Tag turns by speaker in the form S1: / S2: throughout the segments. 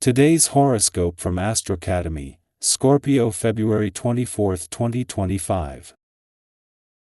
S1: Today's horoscope from Astrocademy, Scorpio February 24, 2025.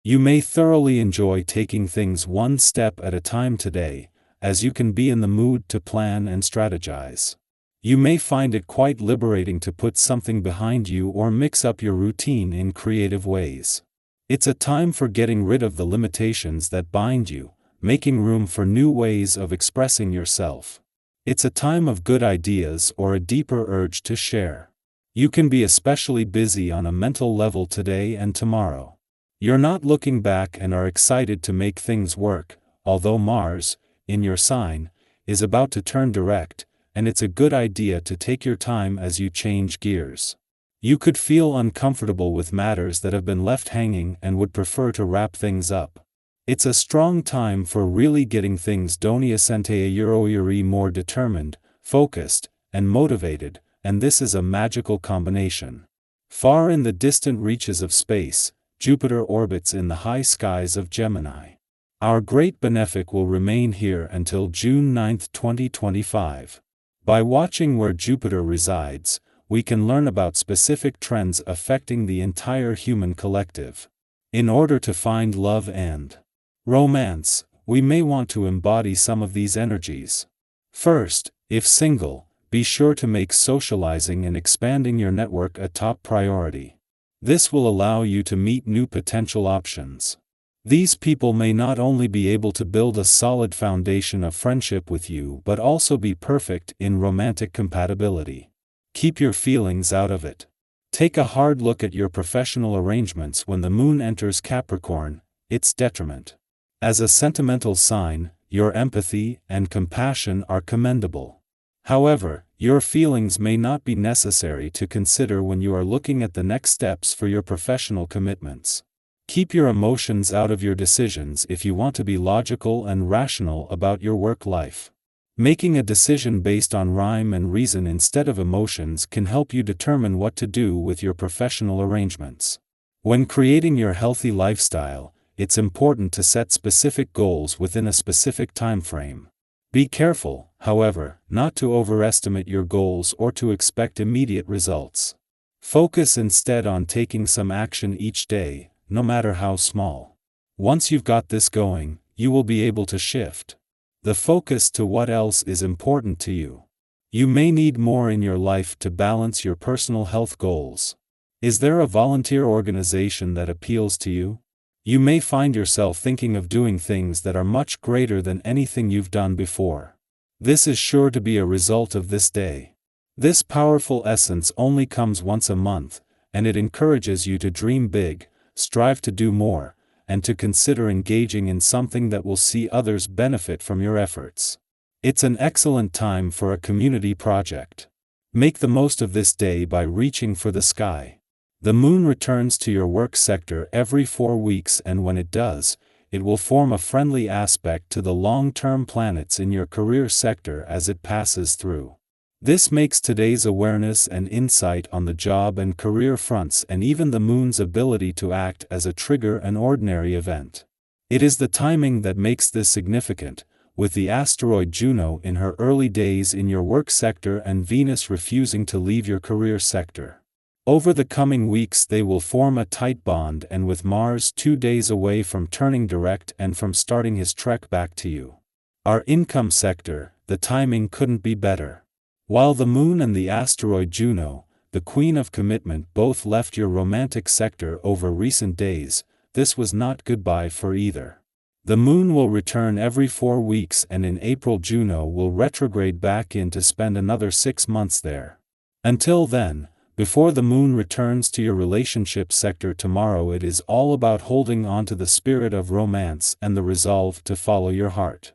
S1: You may thoroughly enjoy taking things one step at a time today, as you can be in the mood to plan and strategize. You may find it quite liberating to put something behind you or mix up your routine in creative ways. It's a time for getting rid of the limitations that bind you, making room for new ways of expressing yourself. It's a time of good ideas or a deeper urge to share. You can be especially busy on a mental level today and tomorrow. You're not looking back and are excited to make things work, although Mars, in your sign, is about to turn direct, and it's a good idea to take your time as you change gears. You could feel uncomfortable with matters that have been left hanging and would prefer to wrap things up. It's a strong time for really getting things done. You're more determined, focused, and motivated, and this is a magical combination. Far in the distant reaches of space, Jupiter orbits in the high skies of Gemini. Our great benefic will remain here until June 9, 2025. By watching where Jupiter resides, we can learn about specific trends affecting the entire human collective. In order to find love and romance, we may want to embody some of these energies. First, if single, be sure to make socializing and expanding your network a top priority. This will allow you to meet new potential options. These people may not only be able to build a solid foundation of friendship with you but also be perfect in romantic compatibility. Keep your feelings out of it. Take a hard look at your professional arrangements when the moon enters Capricorn, its detriment. As a sentimental sign, your empathy and compassion are commendable. However, your feelings may not be necessary to consider when you are looking at the next steps for your professional commitments. Keep your emotions out of your decisions if you want to be logical and rational about your work life. Making a decision based on rhyme and reason instead of emotions can help you determine what to do with your professional arrangements. When creating your healthy lifestyle, it's important to set specific goals within a specific time frame. Be careful, however, not to overestimate your goals or to expect immediate results. Focus instead on taking some action each day, no matter how small. Once you've got this going, you will be able to shift the focus to what else is important to you. You may need more in your life to balance your personal health goals. Is there a volunteer organization that appeals to you? You may find yourself thinking of doing things that are much greater than anything you've done before. This is sure to be a result of this day. This powerful essence only comes once a month, and it encourages you to dream big, strive to do more, and to consider engaging in something that will see others benefit from your efforts. It's an excellent time for a community project. Make the most of this day by reaching for the sky. The moon returns to your work sector every 4 weeks, and when it does, it will form a friendly aspect to the long-term planets in your career sector as it passes through. This makes today's awareness and insight on the job and career fronts and even the moon's ability to act as a trigger an ordinary event. It is the timing that makes this significant, with the asteroid Juno in her early days in your work sector and Venus refusing to leave your career sector. Over the coming weeks they will form a tight bond, and with Mars 2 days away from turning direct and from starting his trek back to you, our income sector, the timing couldn't be better. While the moon and the asteroid Juno, the queen of commitment, both left your romantic sector over recent days, this was not goodbye for either. The moon will return every 4 weeks, and in April Juno will retrograde back in to spend another 6 months there. Until then, before the moon returns to your relationship sector tomorrow, it is all about holding on to the spirit of romance and the resolve to follow your heart.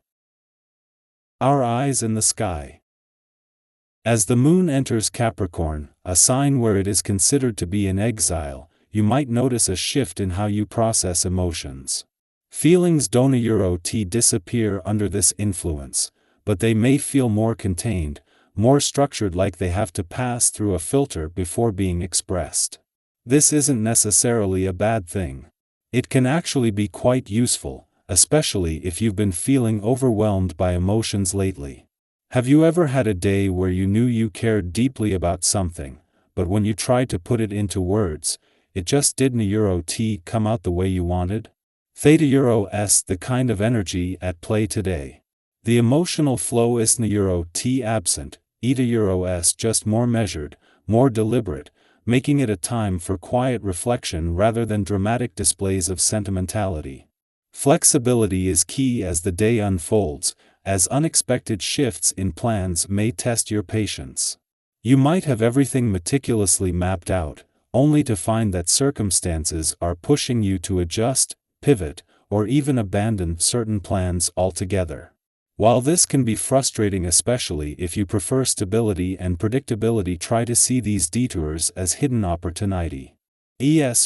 S1: Our eyes in the sky. As the moon enters Capricorn, a sign where it is considered to be in exile, you might notice a shift in how you process emotions. Feelings don't disappear under this influence, but they may feel more contained, more structured, like they have to pass through a filter before being expressed. This isn't necessarily a bad thing. It can actually be quite useful, especially if you've been feeling overwhelmed by emotions lately. Have you ever had a day where you knew you cared deeply about something, but when you tried to put it into words, it just didn't come out the way you wanted? Theta S the kind of energy at play today. The emotional flow isn't absent, Eta S just more measured, more deliberate, making it a time for quiet reflection rather than dramatic displays of sentimentality. Flexibility is key as the day unfolds, as unexpected shifts in plans may test your patience. You might have everything meticulously mapped out, only to find that circumstances are pushing you to adjust, pivot, or even abandon certain plans altogether. While this can be frustrating, especially if you prefer stability and predictability, try to see these detours as hidden opportunity.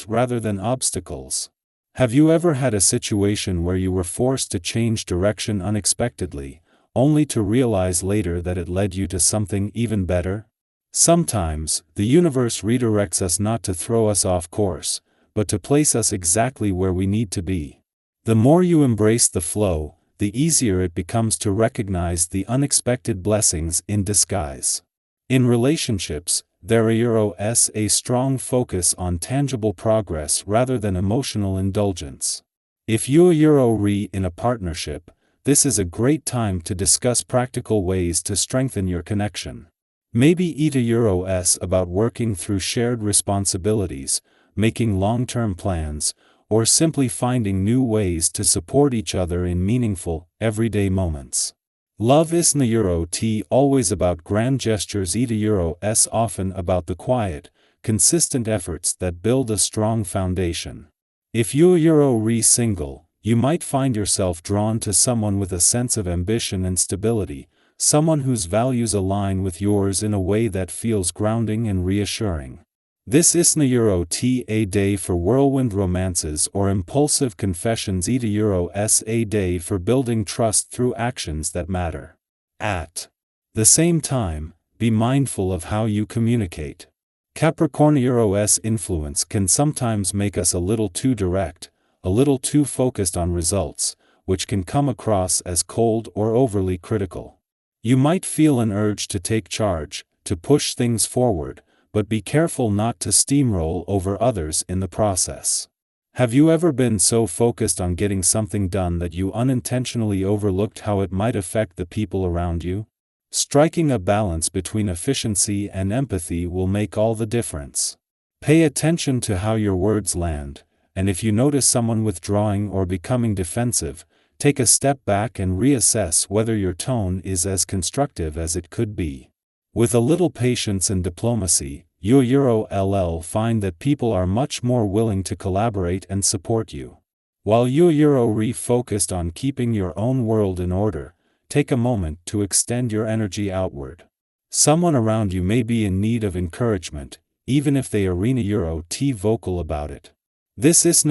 S1: Rather than obstacles. Have you ever had a situation where you were forced to change direction unexpectedly, only to realize later that it led you to something even better? Sometimes, the universe redirects us not to throw us off course, but to place us exactly where we need to be. The more you embrace the flow, the easier it becomes to recognize the unexpected blessings in disguise. In relationships, there is a strong focus on tangible progress rather than emotional indulgence. If you are in a partnership, this is a great time to discuss practical ways to strengthen your connection. Maybe Eta about working through shared responsibilities, making long-term plans, or simply finding new ways to support each other in meaningful, everyday moments. Love isn't always about grand gestures. Eta often about the quiet, consistent efforts that build a strong foundation. If you are single, you might find yourself drawn to someone with a sense of ambition and stability, someone whose values align with yours in a way that feels grounding and reassuring. This isn't a day for whirlwind romances or impulsive confessions. Eta a day for building trust through actions that matter. At the same time, be mindful of how you communicate. Capricorn influence can sometimes make us a little too direct, a little too focused on results, which can come across as cold or overly critical. You might feel an urge to take charge, to push things forward, but be careful not to steamroll over others in the process. Have you ever been so focused on getting something done that you unintentionally overlooked how it might affect the people around you? Striking a balance between efficiency and empathy will make all the difference. Pay attention to how your words land, and if you notice someone withdrawing or becoming defensive, take a step back and reassess whether your tone is as constructive as it could be. With a little patience and diplomacy, you'll find that people are much more willing to collaborate and support you. While you're focused on keeping your own world in order, take a moment to extend your energy outward. Someone around you may be in need of encouragement, even if they are vocal about it. This isn't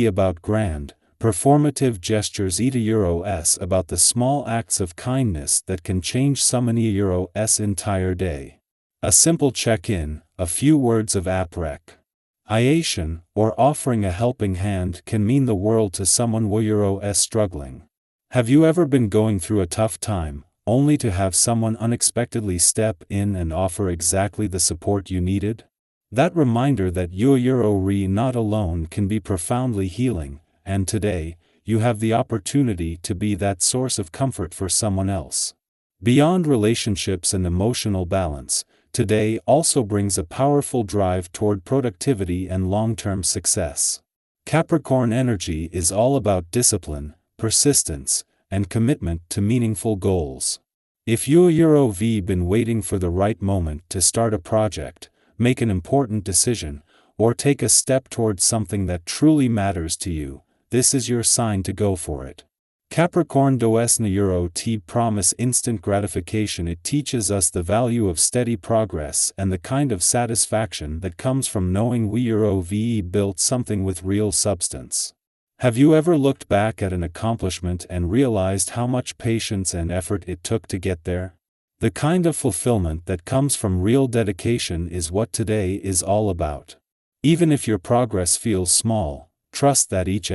S1: about grand, performative gestures. Eta about the small acts of kindness that can change someone's entire day. A simple check-in, a few words of appreciation, or offering a helping hand can mean the world to someone who's struggling. Have you ever been going through a tough time, only to have someone unexpectedly step in and offer exactly the support you needed? That reminder that you're not alone can be profoundly healing, and today, you have the opportunity to be that source of comfort for someone else. Beyond relationships and emotional balance, today also brings a powerful drive toward productivity and long-term success. Capricorn energy is all about discipline, persistence, and commitment to meaningful goals. If you've been waiting for the right moment to start a project, make an important decision, or take a step towards something that truly matters to you, this is your sign to go for it. Capricorn doesn't promise instant gratification. It teaches us the value of steady progress and the kind of satisfaction that comes from knowing we've built something with real substance. Have you ever looked back at an accomplishment and realized how much patience and effort it took to get there? The kind of fulfillment that comes from real dedication is what today is all about. Even if your progress feels small, trust that each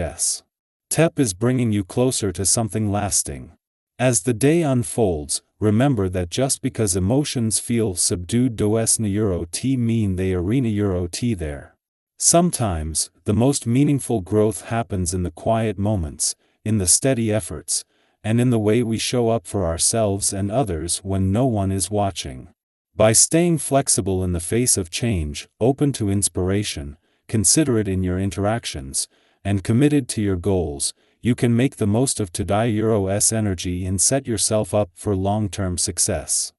S1: step is bringing you closer to something lasting. As the day unfolds, remember that just because emotions feel subdued does na euro t mean they arena euro t there. Sometimes, the most meaningful growth happens in the quiet moments, in the steady efforts, and in the way we show up for ourselves and others when no one is watching. By staying flexible in the face of change, open to inspiration, considerate in your interactions, and committed to your goals, you can make the most of today's energy and set yourself up for long-term success.